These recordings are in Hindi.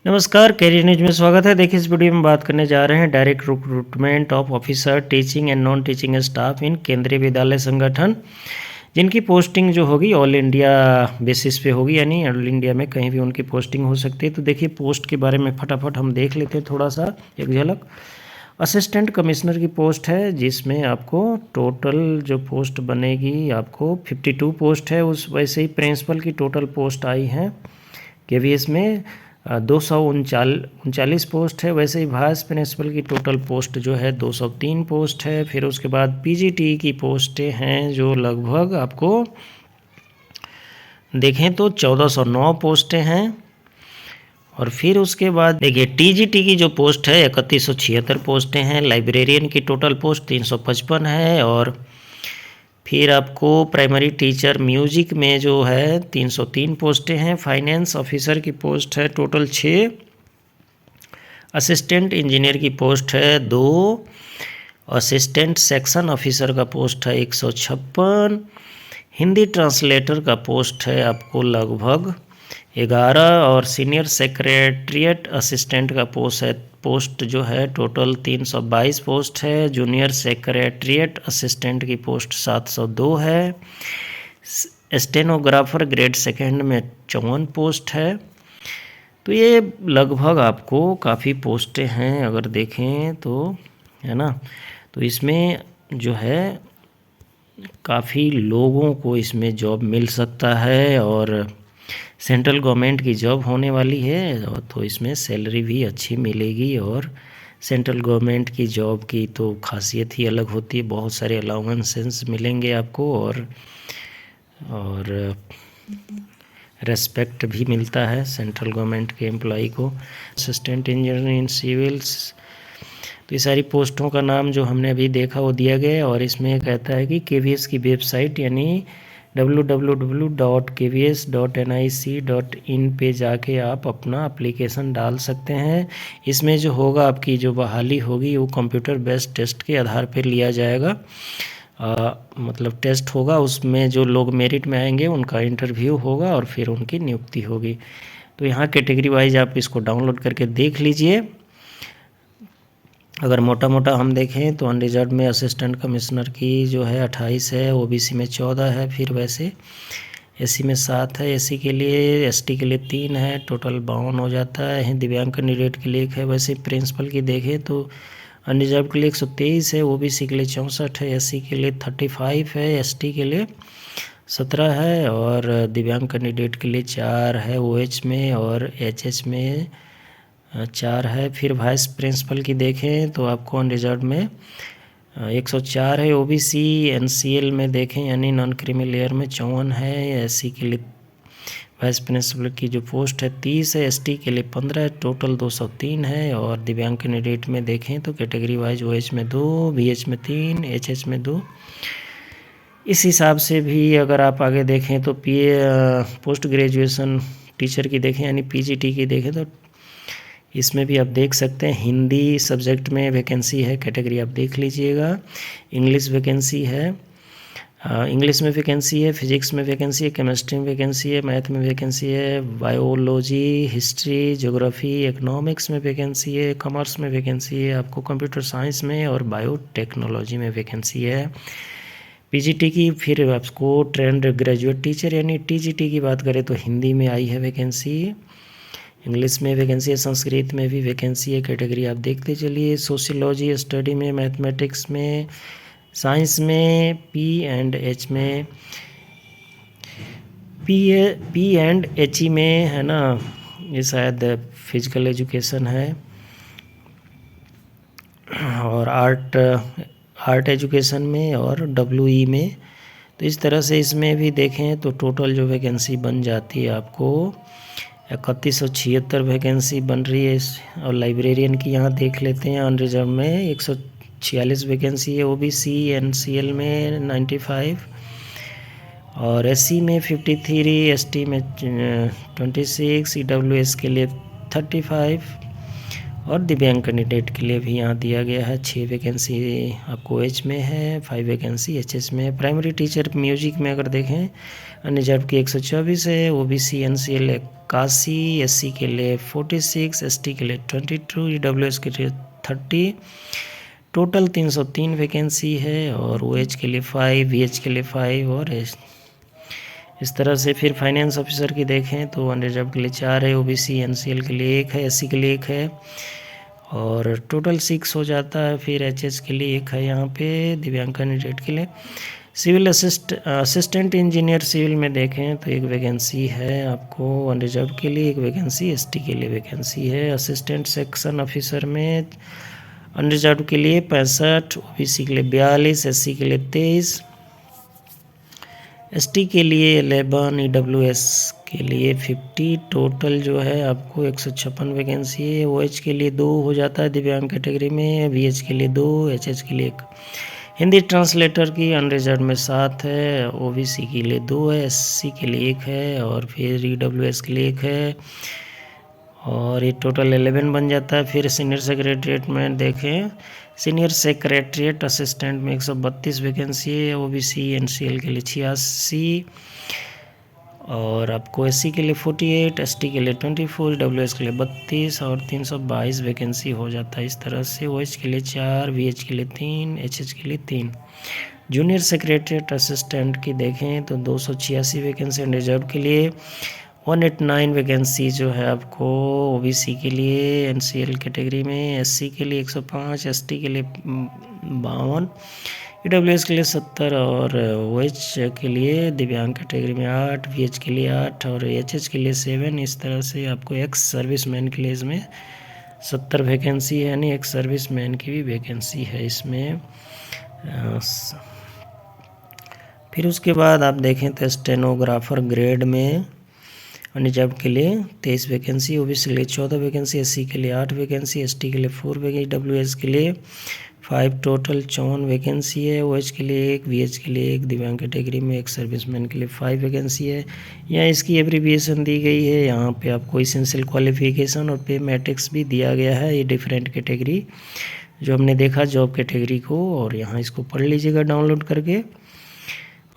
नमस्कार, कैरियर न्यूज में स्वागत है। देखिए, इस वीडियो में बात करने जा रहे हैं direct recruitment of officer teaching and non teaching staff in Kendriya Vidyalaya संगठन, जिनकी पोस्टिंग जो होगी ऑल इंडिया बेसिस पे होगी, यानी ऑल इंडिया में कहीं भी उनकी पोस्टिंग हो सकती है। तो देखिए, पोस्ट के बारे में फटाफट हम देख लेते हैं थोड़ा सा एक झलक। असिस्टेंट कमिश्नर की पोस्ट है, जिसमें आपको टोटल जो पोस्ट बनेगी आपको 52 पोस्ट है। उस वैसे ही प्रिंसिपल की टोटल पोस्ट आई है केवीएस में 239 पोस्ट है। वैसे ही वाइस प्रिंसिपल की टोटल पोस्ट जो है 203 पोस्ट है। फिर उसके बाद पीजीटी की पोस्टें हैं जो लगभग आपको देखें तो 1409 पोस्टें हैं। और फिर उसके बाद देखिए टीजीटी की जो पोस्ट है 3176 पोस्टें हैं। लाइब्रेरियन की टोटल पोस्ट 355 है। और फिर आपको प्राइमरी टीचर म्यूजिक में जो है 303 पोस्टें हैं। फाइनेंस ऑफिसर की पोस्ट है टोटल 6। असिस्टेंट इंजीनियर की पोस्ट है 2। असिस्टेंट सेक्शन ऑफिसर का पोस्ट है 156। हिंदी ट्रांसलेटर का पोस्ट है आपको लगभग 11। और सीनियर सेक्रेटरीट असिस्टेंट का पोस्ट जो है टोटल 322 पोस्ट है। जूनियर सेक्रेटरीट असिस्टेंट की पोस्ट 702 है। स्टेनोग्राफर ग्रेड सेकंड में 54 पोस्ट है। तो ये लगभग आपको काफ़ी पोस्टें हैं अगर देखें तो, है ना। तो इसमें जो है काफ़ी लोगों को इसमें जॉब मिल सकता है और सेंट्रल गवर्नमेंट की जॉब होने वाली है। तो इसमें सैलरी भी अच्छी मिलेगी। और सेंट्रल गवर्नमेंट की जॉब की तो खासियत ही अलग होती है, बहुत सारे अलाउंसेस मिलेंगे आपको और रेस्पेक्ट भी मिलता है सेंट्रल गवर्नमेंट के एम्प्लॉय को। असिस्टेंट इंजीनियर इन सिविल्स, तो ये सारी पोस्टों का नाम जो हमने अभी देखा वो दिया गया है। और इसमें कहता है कि केवीएस की वेबसाइट यानी www.kvs.nic.in पे जाके आप अपना एप्लीकेशन डाल सकते हैं। इसमें जो होगा आपकी जो बहाली होगी वो कंप्यूटर बेस्ड टेस्ट के आधार पर लिया जाएगा। मतलब टेस्ट होगा, उसमें जो लोग मेरिट में आएंगे उनका इंटरव्यू होगा और फिर उनकी नियुक्ति होगी। तो यहाँ कैटेगरी वाइज आप इसको डाउनलोड करके देख लीजिए। अगर मोटा मोटा हम देखें तो अनरिजर्व में असिस्टेंट कमिश्नर की जो है 28 है, ओबीसी में 14 है, फिर वैसे एससी में 7 है, एससी के लिए, एसटी के लिए 3 है, टोटल 52 हो जाता है। दिव्यांग कैंडिडेट के लिए 1 है। वैसे प्रिंसिपल की देखें तो अनरिजर्व के लिए 123 है, ओबीसी के लिए 64 है, एससी के लिए 35 है, एसटी के लिए 17 है और दिव्यांग कैंडिडेट के लिए 4 है ओएच में और एचएच में 4 है। फिर वाइस प्रिंसिपल की देखें तो आपको अनरिजर्व में 104 है। ओबीसी एनसीएल में देखें यानी नॉन क्रीमी लेयर में 54 है। एससी के लिए वाइस प्रिंसिपल की जो पोस्ट है 30 है, एसटी के लिए 15 है, टोटल 203 है। और दिव्यांग कैंडिडेट में देखें तो कैटेगरी वाइज ओएच में 2, बीएच में 3, एचएच में 2। इस हिसाब से भी अगर आप आगे देखें तो पोस्ट ग्रेजुएशन टीचर की देखें यानी पीजीटी की देखें तो इसमें भी आप देख सकते हैं हिंदी सब्जेक्ट में वैकेंसी है, कैटेगरी आप देख लीजिएगा। इंग्लिश वैकेंसी है, इंग्लिश में वैकेंसी है, फिजिक्स में वैकेंसी है, केमिस्ट्री में वैकेंसी है, मैथ में वैकेंसी है, बायोलॉजी, हिस्ट्री, ज्योग्राफी, इकोनॉमिक्स में वैकेंसी है, कॉमर्स में वैकेंसी है, आपको कंप्यूटर साइंस में और बायोटेक्नोलॉजी में वैकेंसी है। पीजीटी की फिर आपको ट्रेंड ग्रेजुएट टीचर यानी टीजीटी की बात करें तो हिंदी में आई है वैकेंसी, इंग्लिश में वैकेंसी है, संस्कृत में भी वैकेंसी है, कैटेगरी आप देखते चलिए। सोशियोलॉजी स्टडी में, मैथमेटिक्स में, साइंस में, पी&एच में, पी&HE में, है ना, ये शायद फिजिकल एजुकेशन है। और आर्ट एजुकेशन में और WE में। तो इस तरह से इसमें भी देखें तो टोटल जो वैकेंसी बन जाती है आपको 3176 वैकेंसी बन रही है। और लाइब्रेरियन की यहाँ देख लेते हैं अनरिजर्व में 146 वैकेंसी है, ओबीसी एनसीएल में 95 और एससी में 53, एसटी में 26, ईडब्ल्यूएस के लिए 35 और दिव्यांग कैंडिडेट के लिए भी यहाँ दिया गया है 6 वैकेंसी आपको एच में है, 5 वैकेंसी एच में है। प्राइमरी टीचर म्यूजिक में अगर देखें अनरिजर्व की 124 है, ओबीसी एनसीएल 81, एससी के लिए 46, एसटी के लिए 22, ईडब्ल्यूएस के लिए 30, टोटल 303 वैकेंसी है। और ओएच के लिए 5, वीएच के लिए 5 और इस तरह से। फिर फाइनेंस ऑफिसर की देखें तो अनरिजर्व के लिए 4 है, ओबीसी एनसीएल के लिए 1 है, एससी के लिए 1 है और टोटल 6 हो जाता है। फिर एचएच के लिए 1 है यहाँ पे दिव्यांग कैंडिडेट के लिए। सिविल असिस्टेंट इंजीनियर सिविल में देखें तो 1 वैकेंसी है आपको अनरिजर्व के लिए, 1 वैकेंसी एसटी के लिए वैकेंसी है। असिस्टेंट सेक्शन ऑफिसर में अनरिजर्व के लिए 65, ओबीसी के लिए 42, एससी के लिए 23, एसटी के लिए 11, ईडब्ल्यूएस के लिए 50, टोटल जो है आपको 156 वैकेंसी है। ओएच के लिए 2 हो जाता है दिव्यांग कैटेगरी में, वीएच के लिए 2, एचएच के लिए 1। हिंदी ट्रांसलेटर की अनरिजर्व में 7 है, ओबीसी के लिए 2 है, एससी के लिए 1 है और फिर ईडब्ल्यूएस के लिए 1 है और ये टोटल 11 बन जाता है। फिर सीनियर सेक्रेटरीट में देखें, सीनियर सेक्रेटरीट असिस्टेंट में 132 वैकेंसी है, ओबीसी एनसीएल के लिए 86 और आपको एससी के लिए 48, एसटी के लिए 24, डब्ल्यूएस के लिए 32 और 322 वैकेंसी हो जाता है इस तरह से। ओएच के लिए 4, वीएच के लिए 3, एचएच के लिए 3। जूनियर सेक्रेटरीट असिस्टेंट की देखें तो 286 वैकेंसी रिजर्व के लिए, 189 वैकेंसी जो है आपको ओबीसी के लिए एनसीएल कैटेगरी में, एससी के लिए 105, एसटी के लिए 52, ईडब्ल्यूएस के लिए 70 और ओएच के लिए दिव्यांग कैटेगरी में 8, वीएच के लिए 8 और एचएच के लिए 7। इस तरह से आपको एक्स सर्विसमैन के लिए इसमें 70 वैकेंसी है, यानी एक्स सर्विसमैन की भी वैकेंसी है इसमें। फिर उसके बाद आप देखें तो स्टेनोग्राफर ग्रेड में रिजर्व के लिए 23 वैकेंसी, ओबीसी के लिए 14 वैकेंसी, एससी के लिए 8 वैकेंसी, एसटी के लिए 4 वैकेंसी, डब्ल्यूएस के लिए 5, टोटल 54 वैकेंसी है। ओएच के लिए 1, वीएच के लिए 1, दिव्यांग कैटेगरी में 1, सर्विसमैन के लिए 5 वैकेंसी है। यहाँ इसकी एब्रीविएशन दी गई है, यहाँ पे आपको एसेंशियल क्वालिफिकेशन और पे मैट्रिक्स भी दिया गया है। ये डिफरेंट कैटेगरी जो हमने देखा जॉब कैटेगरी को, और यहाँ इसको पढ़ लीजिएगा डाउनलोड करके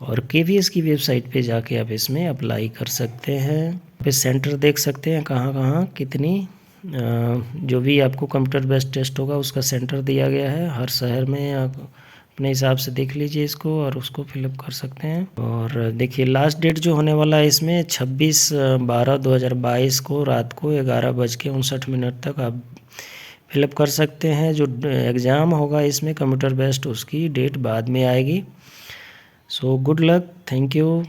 और केवीएस की वेबसाइट पे जाके आप इसमें अप्लाई कर सकते हैं। पे सेंटर देख सकते हैं कहाँ कहाँ कितनी जो भी आपको कंप्यूटर बेस्ड टेस्ट होगा उसका सेंटर दिया गया है हर शहर में। आप अपने हिसाब से देख लीजिए इसको और उसको फिलअप कर सकते हैं। और देखिए लास्ट डेट जो होने वाला है इसमें 26/12/2022 को रात को 11:59 तक आप फिलअप कर सकते हैं। जो एग्ज़ाम होगा इसमें कंप्यूटर बेस्ड उसकी डेट बाद में आएगी। So good luck, thank you.